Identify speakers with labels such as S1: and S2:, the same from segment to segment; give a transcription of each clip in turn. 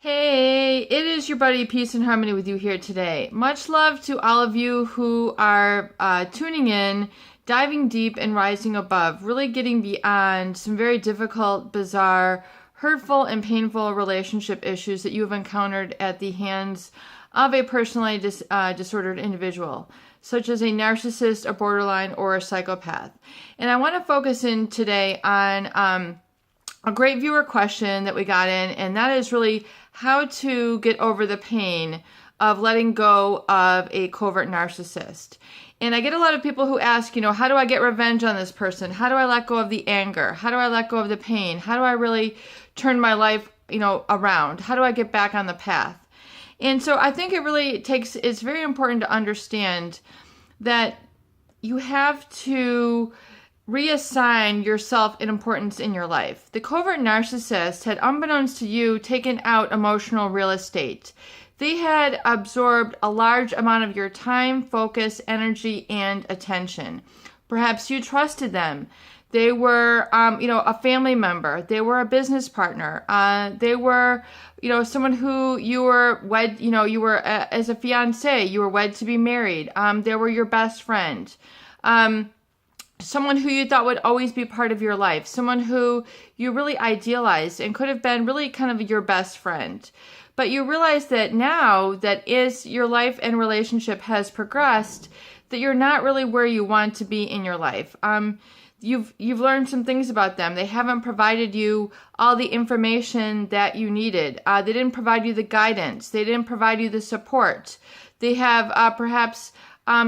S1: Hey, it is your buddy Peace and Harmony with you here today. Much love to all of you who are tuning in, diving deep and rising above, really getting beyond some very difficult, bizarre, hurtful, and painful relationship issues that you have encountered at the hands of a personality disordered individual, such as a narcissist, a borderline, or a psychopath. And I want to focus in today on a great viewer question that we got in, and that is really how to get over the pain of letting go of a covert narcissist. And I get a lot of people who ask, how do I get revenge on this person? How do I let go of the anger? How do I let go of the pain? How do I really turn my life, around? How do I get back on the path? And so I think it's very important to understand that you have to reassign yourself an importance in your life. The covert narcissist had, unbeknownst to you, taken out emotional real estate. They had absorbed a large amount of your time, focus, energy, and attention. Perhaps you trusted them. They were, a family member. They were a business partner. They were, someone who you were wed, as a fiance, you were wed to be married. They were your best friend. Someone who you thought would always be part of your life, someone who you really idealized and could have been really kind of your best friend. But you realize that now that as your life and relationship has progressed, that you're not really where you want to be in your life. You've learned some things about them. They haven't provided you all the information that you needed. They didn't provide you the guidance. They didn't provide you the support. They have perhaps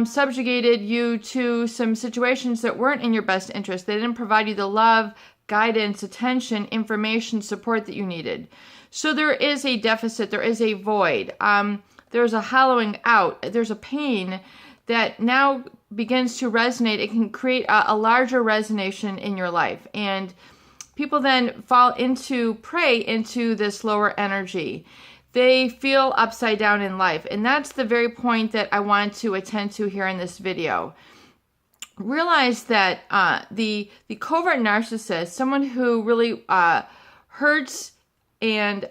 S1: subjugated you to some situations that weren't in your best interest. They didn't provide you the love, guidance, attention, information, support that you needed. So there is a deficit. There is a void. There's a hollowing out. There's a pain that now begins to resonate. It can create a larger resonance in your life. And people then prey into this lower energy. They feel upside down in life. And that's the very point that I want to attend to here in this video. Realize that the covert narcissist, someone who really hurts and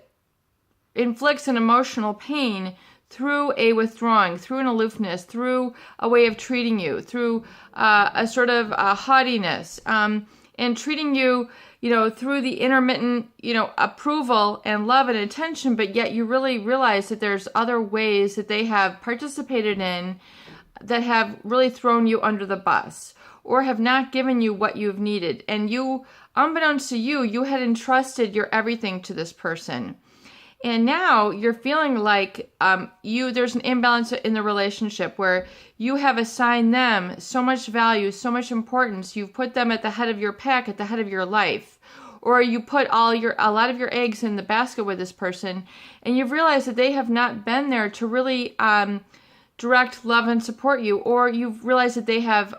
S1: inflicts an emotional pain through a withdrawing, through an aloofness, through a way of treating you, through a sort of haughtiness, and treating you through the intermittent, approval and love and attention, but yet you really realize that there's other ways that they have participated in that have really thrown you under the bus or have not given you what you've needed. And you, unbeknownst to you, you had entrusted your everything to this person. And now you're feeling like there's an imbalance in the relationship where you have assigned them so much value, so much importance. You've put them at the head of your pack, at the head of your life. Or you put a lot of your eggs in the basket with this person, and you've realized that they have not been there to really direct love and support you. Or you've realized that they have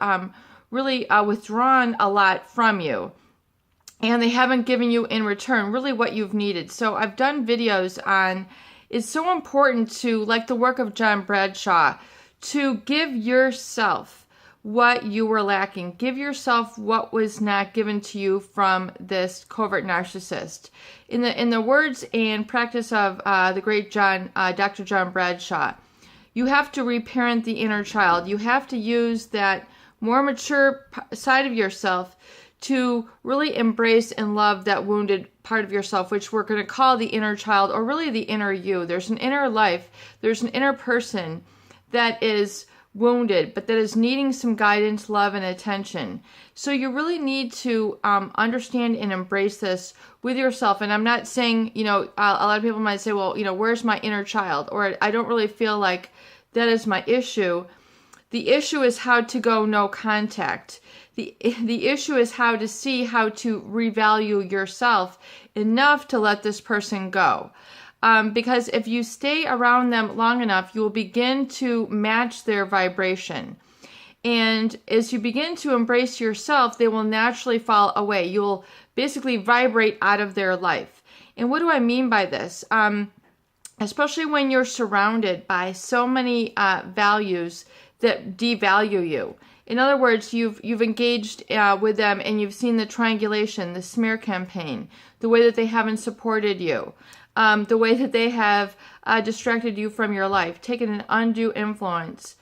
S1: really withdrawn a lot from you. And they haven't given you in return really what you've needed. So I've done videos on, it's so important to, like the work of John Bradshaw, to give yourself what you were lacking. Give yourself what was not given to you from this covert narcissist. In the words and practice of the great Dr. John Bradshaw, you have to reparent the inner child. You have to use that more mature side of yourself to really embrace and love that wounded part of yourself, which we're going to call the inner child, or really the inner you. There's an inner life, there's an inner person that is wounded, but that is needing some guidance, love, and attention. So you really need to understand and embrace this with yourself. And I'm not saying, a lot of people might say, well, where's my inner child? Or I don't really feel like that is my issue. The issue is how to go no contact. The issue is how to revalue yourself enough to let this person go. Because if you stay around them long enough, you will begin to match their vibration. And as you begin to embrace yourself, they will naturally fall away. You'll basically vibrate out of their life. And what do I mean by this? Especially when you're surrounded by so many values that devalue you. In other words, you've engaged with them and you've seen the triangulation, the smear campaign, the way that they haven't supported you. the way that they have distracted you from your life, taken an undue influence,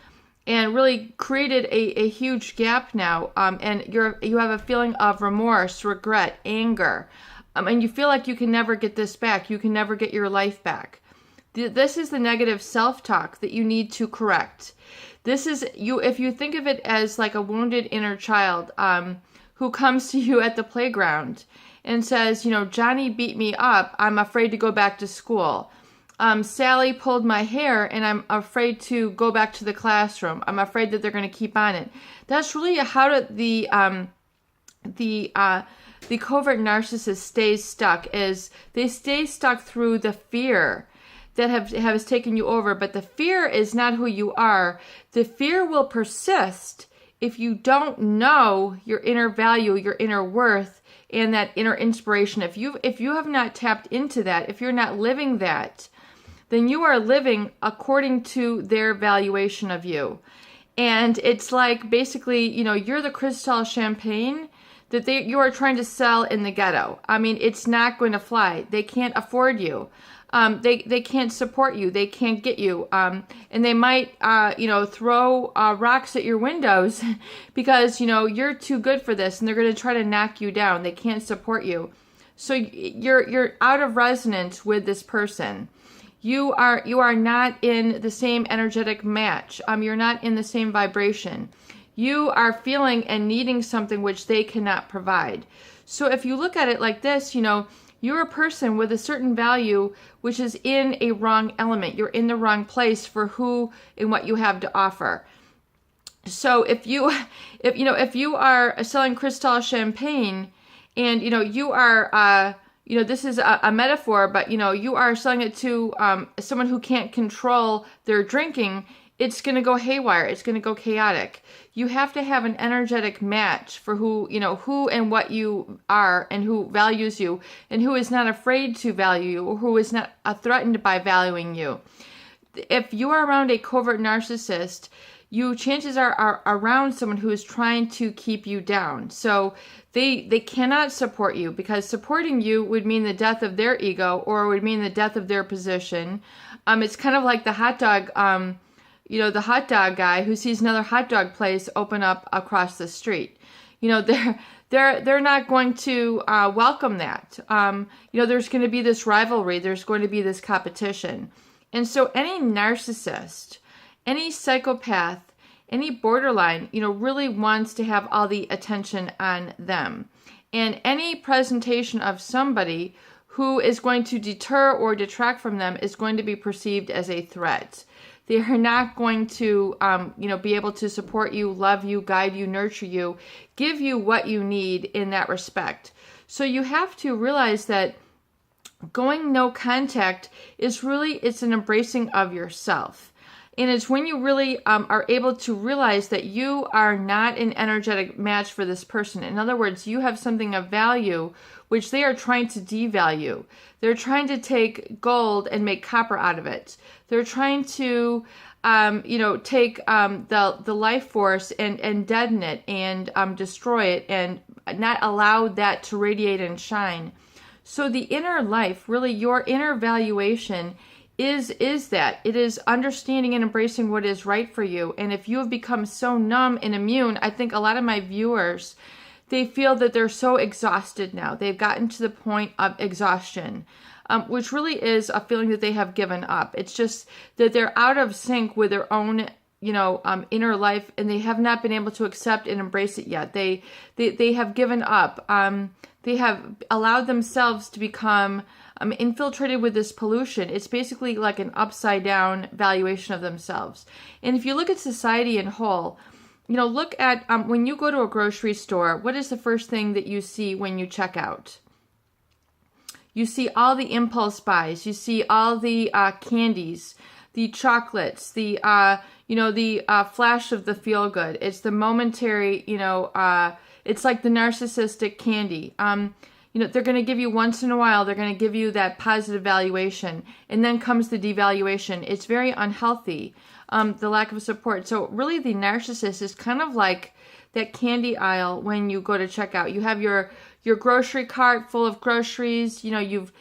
S1: and really created a huge gap now. And you have a feeling of remorse, regret, anger, and you feel like you can never get this back. You can never get your life back. This is the negative self-talk that you need to correct. This is you. If you think of it as like a wounded inner child who comes to you at the playground and says, Johnny beat me up. I'm afraid to go back to school. Sally pulled my hair and I'm afraid to go back to the classroom. I'm afraid that they're going to keep on it. That's really how the covert narcissist stays stuck. Is they stay stuck through the fear that has taken you over. But the fear is not who you are. The fear will persist if you don't know your inner value, your inner worth, and that inner inspiration. If you have not tapped into that, if you're not living that, then you are living according to their valuation of you. And it's like basically, you're the crystal champagne that you are trying to sell in the ghetto. I mean, it's not going to fly. They can't afford you. They can't support you. They can't get you. And they might, throw rocks at your windows because, you're too good for this, and they're going to try to knock you down. They can't support you. So you're out of resonance with this person. You are not in the same energetic match. You're not in the same vibration. You are feeling and needing something which they cannot provide. So if you look at it like this, you're a person with a certain value which is in a wrong element. You're in the wrong place for who and what you have to offer. So if you are selling Cristal champagne and you are this is a metaphor, but you are selling it to someone who can't control their drinking, it's going to go haywire. It's going to go chaotic. You have to have an energetic match for who and what you are, and who values you, and who is not afraid to value you, or who is not threatened by valuing you. If you are around a covert narcissist, chances are around someone who is trying to keep you down. So they cannot support you, because supporting you would mean the death of their ego, or would mean the death of their position. It's kind of like the hot dog, the hot dog guy who sees another hot dog place open up across the street. They're not going to welcome that. There's going to be this rivalry. There's going to be this competition. And so any narcissist, any psychopath, any borderline, really wants to have all the attention on them. And any presentation of somebody who is going to deter or detract from them is going to be perceived as a threat. They are not going to, be able to support you, love you, guide you, nurture you, give you what you need in that respect. So you have to realize that going no contact is it's an embracing of yourself. And it's when you really are able to realize that you are not an energetic match for this person. In other words, you have something of value which they are trying to devalue. They're trying to take gold and make copper out of it. They're trying to, take the life force and deaden it and destroy it, and not allow that to radiate and shine. So the inner life, really your inner valuation, is that it is understanding and embracing what is right for you. And if you have become so numb and immune, I think a lot of my viewers, they feel that they're so exhausted now. They've gotten to the point of exhaustion, which really is a feeling that they have given up. It's just that they're out of sync with their own, inner life, and they have not been able to accept and embrace it yet. They have given up. They have allowed themselves to become infiltrated with this pollution. It's basically like an upside down valuation of themselves. And if you look at society in whole, look at when you go to a grocery store, what is the first thing that you see when you check out? You see all the impulse buys. You see all the candies, the chocolates, the flash of the feel good. It's the momentary, it's like the narcissistic candy. They're going to give you once in a while, they're going to give you that positive valuation. And then comes the devaluation. It's very unhealthy, the lack of support. So really the narcissist is kind of like that candy aisle when you go to checkout. You have your grocery cart full of groceries. You've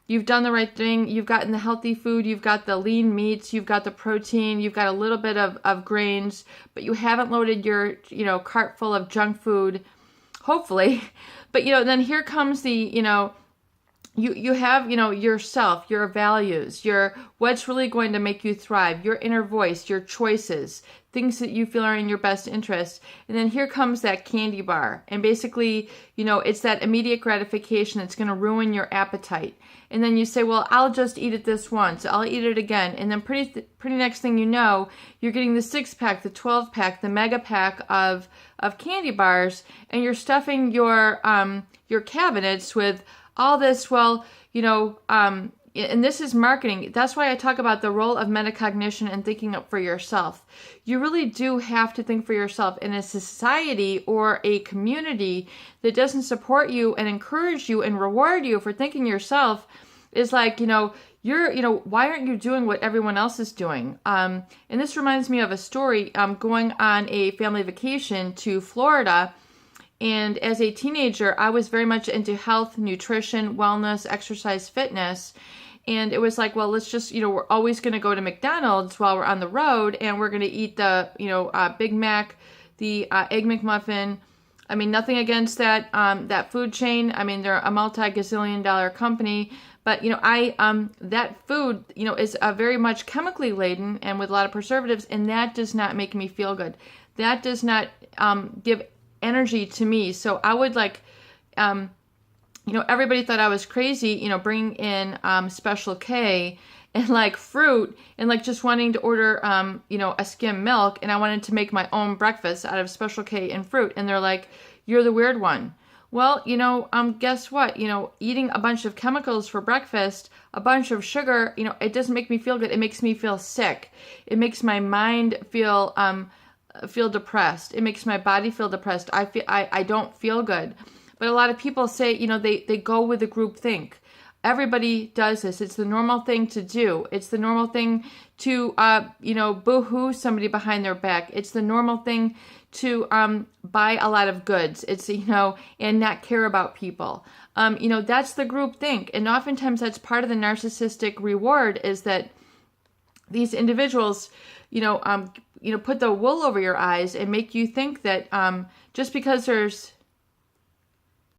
S1: you've done the right thing. You've gotten the healthy food. You've got the lean meats. You've got the protein. You've got a little bit of grains, but you haven't loaded your, cart full of junk food, hopefully. But, then here comes the, you have, yourself, your values, what's really going to make you thrive, your inner voice, your choices, things that you feel are in your best interest. And then here comes that candy bar. And basically, it's that immediate gratification that's going to ruin your appetite. And then you say, well, I'll just eat it this once. I'll eat it again. And then pretty next thing you know, you're getting the 6-pack, the 12-pack, the mega pack of candy bars, and you're stuffing your cabinets with all this. Well, and this is marketing. That's why I talk about the role of metacognition and thinking up for yourself. You really do have to think for yourself. In a society or a community that doesn't support you and encourage you and reward you for thinking yourself, is like, why aren't you doing what everyone else is doing? And this reminds me of a story. Going on a family vacation to Florida. And as a teenager, I was very much into health, nutrition, wellness, exercise, fitness. And it was like, well, let's just, we're always going to go to McDonald's while we're on the road, and we're going to eat the, Big Mac, the Egg McMuffin. I mean, nothing against that food chain. I mean, they're a multi-gazillion-dollar company. But, that food, is very much chemically laden and with a lot of preservatives, and that does not make me feel good. That does not give energy to me. So I would everybody thought I was crazy, bringing in Special K and fruit and just wanting to order, a skim milk, and I wanted to make my own breakfast out of Special K and fruit. And they're like, you're the weird one. Well, guess what? Eating a bunch of chemicals for breakfast, a bunch of sugar, it doesn't make me feel good. It makes me feel sick. It makes my mind feel depressed. It makes my body feel depressed. I don't feel good. But a lot of people say, they go with the group think. Everybody does this. It's the normal thing to do. It's the normal thing to, boo-hoo somebody behind their back. It's the normal thing to buy a lot of goods. It's, and not care about people. That's the group think. And oftentimes that's part of the narcissistic reward, is that these individuals, put the wool over your eyes and make you think that just because there's